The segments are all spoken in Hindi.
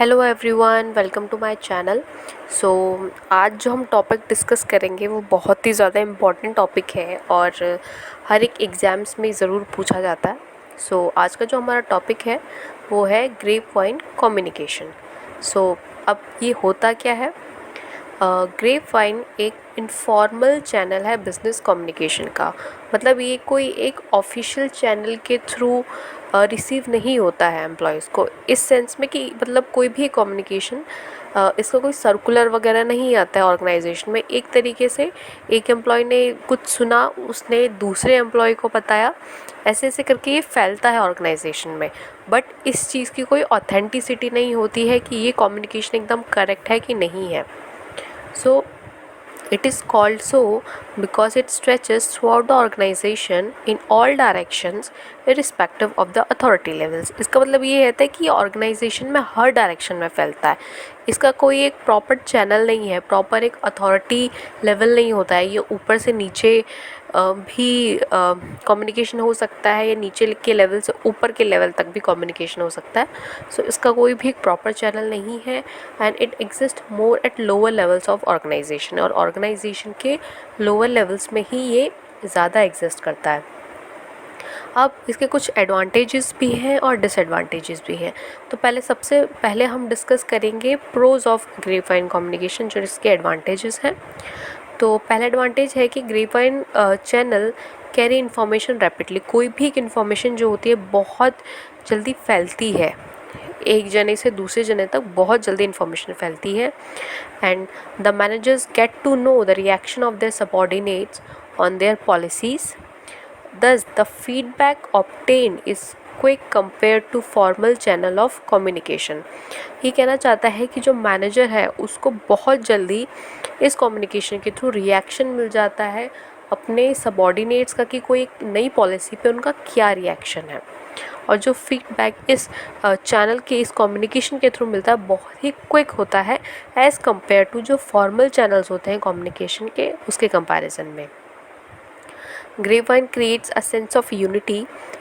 Hello everyone, welcome to my channel. So आज जो हम टॉपिक डिस्कस करेंगे वो बहुत ही ज़्यादा इम्पॉर्टेंट टॉपिक है और हर एक एग्ज़ाम्स में ज़रूर पूछा जाता है। आज का जो हमारा टॉपिक है वो है ग्रेप वाइन कम्युनिकेशन। अब ये होता क्या है? ग्रेप वाइन एक इनफॉर्मल चैनल है बिज़नेस कम्युनिकेशन का। मतलब ये कोई एक ऑफिशियल चैनल के थ्रू रिसीव नहीं होता है एम्प्लॉयज़ को, इस सेंस में कि मतलब कोई भी कम्युनिकेशन इसका कोई सर्कुलर वगैरह नहीं आता है ऑर्गेनाइजेशन में। एक तरीके से एक एम्प्लॉय ने कुछ सुना, उसने दूसरे एम्प्लॉय को बताया, ऐसे ऐसे करके ये फैलता है ऑर्गेनाइजेशन में। बट इस चीज़ की कोई ऑथेंटिसिटी नहीं होती है कि ये कम्युनिकेशन एकदम करेक्ट है कि नहीं है। So it is called so because it stretches throughout the organization in all directions irrespective of the authority levels। इसका मतलब ये रहता है कि ऑर्गेनाइजेशन में हर डायरेक्शन में फैलता है। इसका कोई एक प्रॉपर चैनल नहीं है, प्रॉपर एक अथॉरिटी लेवल नहीं होता है। ये ऊपर से नीचे भी कम्युनिकेशन हो सकता है या नीचे के लेवल से ऊपर के लेवल तक भी कम्युनिकेशन हो सकता है। इसका कोई भी एक प्रॉपर चैनल नहीं है and it exist more at lower levels of organisation, और ऑर्गेनाइजेशन के लोअर लेवल्स में ही ये ज़्यादा एग्जिस्ट करता है। अब इसके कुछ एडवांटेजेस भी हैं और डिसएडवांटेजेस भी हैं। तो सबसे पहले हम डिस्कस करेंगे प्रोज ऑफ ग्रेपवाइन कम्युनिकेशन, जो इसके एडवांटेजेस हैं। तो पहला एडवांटेज है कि grapevine channel carry information rapidly. कोई भी एक इन्फॉर्मेशन जो होती है बहुत जल्दी फैलती है, एक जने से दूसरे जने तक बहुत जल्दी इन्फॉर्मेशन फैलती है। And the managers get to know the reaction of their subordinates on their policies. Thus, the feedback obtained is quick compared to formal channel of communication। ये कहना चाहता है कि जो मैनेजर है उसको बहुत जल्दी इस कम्युनिकेशन के थ्रू रिएक्शन मिल जाता है अपने सबॉर्डिनेट्स का कि कोई एक नई पॉलिसी पे उनका क्या रिएक्शन है। और जो फीडबैक इस चैनल के इस कम्युनिकेशन के थ्रू मिलता है बहुत ही क्विक होता है एज़ कम्पेयर टू जो फॉर्मल चैनल्स होते हैं कम्युनिकेशन के, उसके कंपैरिजन में। Grapevine creates a sense of unity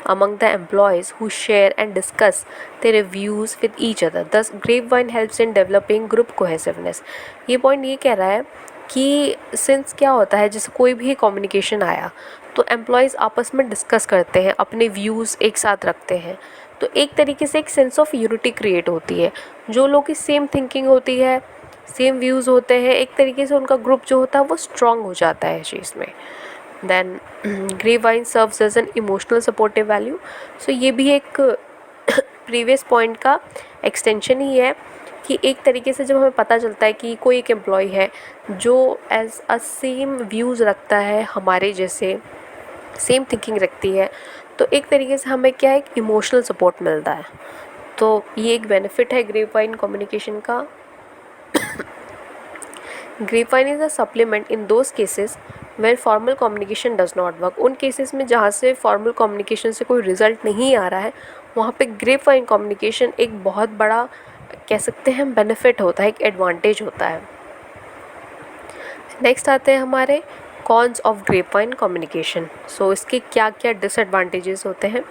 among the employees who share and discuss their views with each other. Thus, Grapevine helps in developing group cohesiveness। ये पॉइंट ये कह रहा है कि सिंस क्या होता है, जैसे कोई भी कम्युनिकेशन आया तो एम्प्लॉयज़ आपस में डिस्कस करते हैं, अपने व्यूज़ एक साथ रखते हैं, तो एक तरीके से एक सेंस ऑफ यूनिटी क्रिएट होती है। जो लोग की सेम थिंकिंग होती है, सेम व्यूज़ होते हैं, एक तरीके से उनका ग्रुप जो होता है वो स्ट्रॉन्ग हो जाता है इस चीज़ में। Then grapevine serves as an emotional supportive value. ये भी एक प्रीवियस पॉइंट का एक्सटेंशन ही है कि एक तरीके से जब हमें पता चलता है कि कोई एक एम्प्लॉय है जो एज अ सेम व्यूज़ रखता है, हमारे जैसे सेम थिंकिंग रखती है, तो एक तरीके से हमें क्या है, एक इमोशनल सपोर्ट मिलता है। तो ये एक बेनिफिट है ग्रेपवाइन कम्युनिकेशन का। Grapevine is a supplement in those cases when formal communication does not work. उन केसेस में जहाँ से फॉर्मल कम्युनिकेशन से कोई रिजल्ट नहीं आ रहा है, वहाँ पे ग्रेपवाइन कम्युनिकेशन एक बहुत बड़ा, कह सकते हैं, बेनिफिट होता है, एक एडवांटेज होता है। नेक्स्ट आते हैं हमारे कॉन्स ऑफ ग्रेपवाइन कम्युनिकेशन। इसके क्या क्या डिसएडवांटेजेस होते हैं।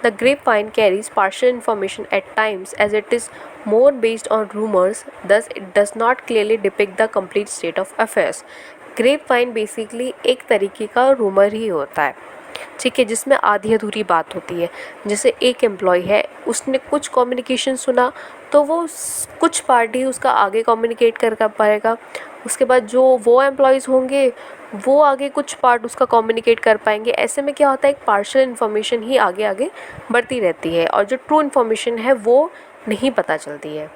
The grapevine carries partial information at times as it is more based on rumors, thus it does not clearly depict the complete state of affairs। Grapevine basically एक तरीके का रूमर ही होता है, ठीक है, जिसमें आधी अधूरी बात होती है। जैसे एक एम्प्लॉय है, उसने कुछ कम्युनिकेशन सुना तो वो कुछ पार्ट ही उसका आगे कम्युनिकेट कर पाएगा, उसके बाद जो वो एम्प्लॉयज़ होंगे वो आगे कुछ पार्ट उसका कम्युनिकेट कर पाएंगे। ऐसे में क्या होता है, एक पार्शियल इन्फॉर्मेशन ही आगे आगे बढ़ती रहती है और जो ट्रू इन्फॉर्मेशन है वो नहीं पता चलती है।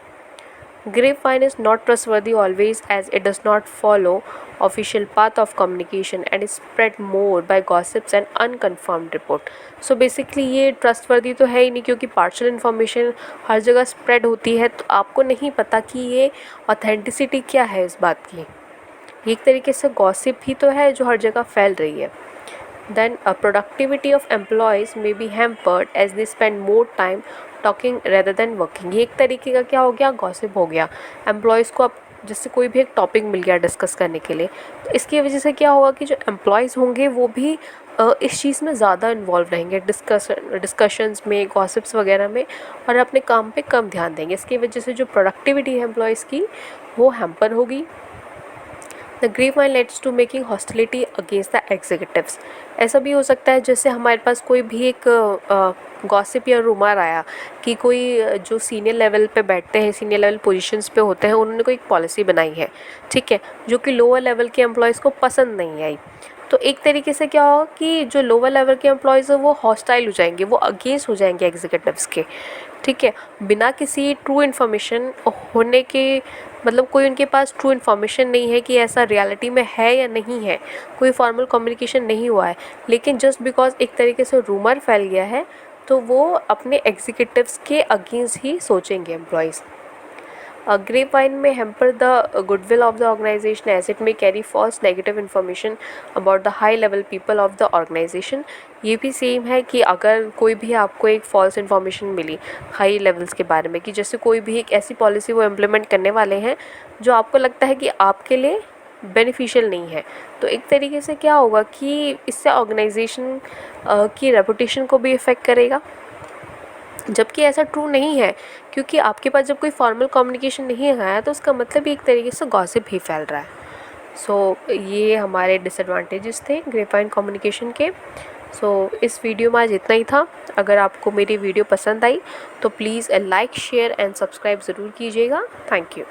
Grapevine is not trustworthy always as it does not follow official path of communication and is spread more by gossips and unconfirmed report। Basically ये ट्रस्टवर्दी तो है ही नहीं, क्योंकि पार्शियल इन्फॉर्मेशन हर जगह स्प्रेड होती है, तो आपको नहीं पता कि ये ऑथेंटिसिटी क्या है इस बात की। ये एक तरीके से गॉसिप ही तो है जो हर जगह फैल रही है। Then productivity of employees may be hampered as they spend more time talking rather than working. ये एक तरीके का क्या हो गया, गॉसिप हो गया। एम्प्लॉयज़ को अब जैसे कोई भी एक टॉपिक मिल गया डिस्कस करने के लिए, तो इसकी वजह से क्या होगा कि जो एम्प्लॉयज़ होंगे वो भी इस चीज़ में ज़्यादा इन्वॉल्व रहेंगे, डिस्कशंस में, गॉसिप्स वगैरह में, और अपने काम पे कम ध्यान देंगे। इसकी वजह से जो प्रोडक्टिविटी है एम्प्लॉयज़ की वो हैम्पर होगी। The grapevine leads to making hostility against the executives. ऐसा भी हो सकता है जैसे हमारे पास कोई भी एक गॉसिप या रूमर आया कि कोई जो सीनियर लेवल पे बैठते हैं, सीनियर लेवल पोजीशंस पे होते हैं, उन्होंने कोई एक पॉलिसी बनाई है, ठीक है, जो कि लोअर लेवल के एम्प्लॉयज़ को पसंद नहीं आई। तो एक तरीके से क्या होगा कि जो लोअर लेवल के एम्प्लॉयज़ हैं वो हॉस्टाइल हो जाएंगे, वो अगेंस्ट हो जाएंगे एग्जीक्यूटिव्स के, ठीक है, बिना किसी ट्रू इन्फॉर्मेशन होने के, मतलब कोई उनके पास ट्रू इन्फॉर्मेशन नहीं है कि ऐसा रियलिटी में है या नहीं है, कोई फॉर्मल कम्युनिकेशन नहीं हुआ है, लेकिन जस्ट बिकॉज एक तरीके से रूमर फैल गया है तो वो अपने एग्जीक्यूटिव्स के अगेंस्ट ही सोचेंगे employees. Grapevine may hamper the goodwill of the organisation as it may carry false negative information about the high level people of the organisation. ये भी सेम है कि अगर कोई भी आपको एक फॉल्स इन्फॉर्मेशन मिली हाई लेवल्स के बारे में, कि जैसे कोई भी एक ऐसी पॉलिसी वो इम्प्लीमेंट करने वाले हैं जो आपको लगता है कि आपके लिए बेनिफिशियल नहीं है, तो एक तरीके से क्या होगा कि इससे ऑर्गेनाइजेशन की रेपुटेशन को भी इफ़ेक्ट करेगा, जबकि ऐसा ट्रू नहीं है, क्योंकि आपके पास जब कोई फॉर्मल कम्युनिकेशन नहीं है तो उसका मतलब एक तरीके से गॉसिप ही फैल रहा है। सो ये हमारे डिसएडवांटेजेस थे ग्रेपवाइन कम्युनिकेशन के। सो इस वीडियो में आज इतना ही था। अगर आपको मेरी वीडियो पसंद आई तो please like, share and subscribe ज़रूर कीजिएगा। Thank you.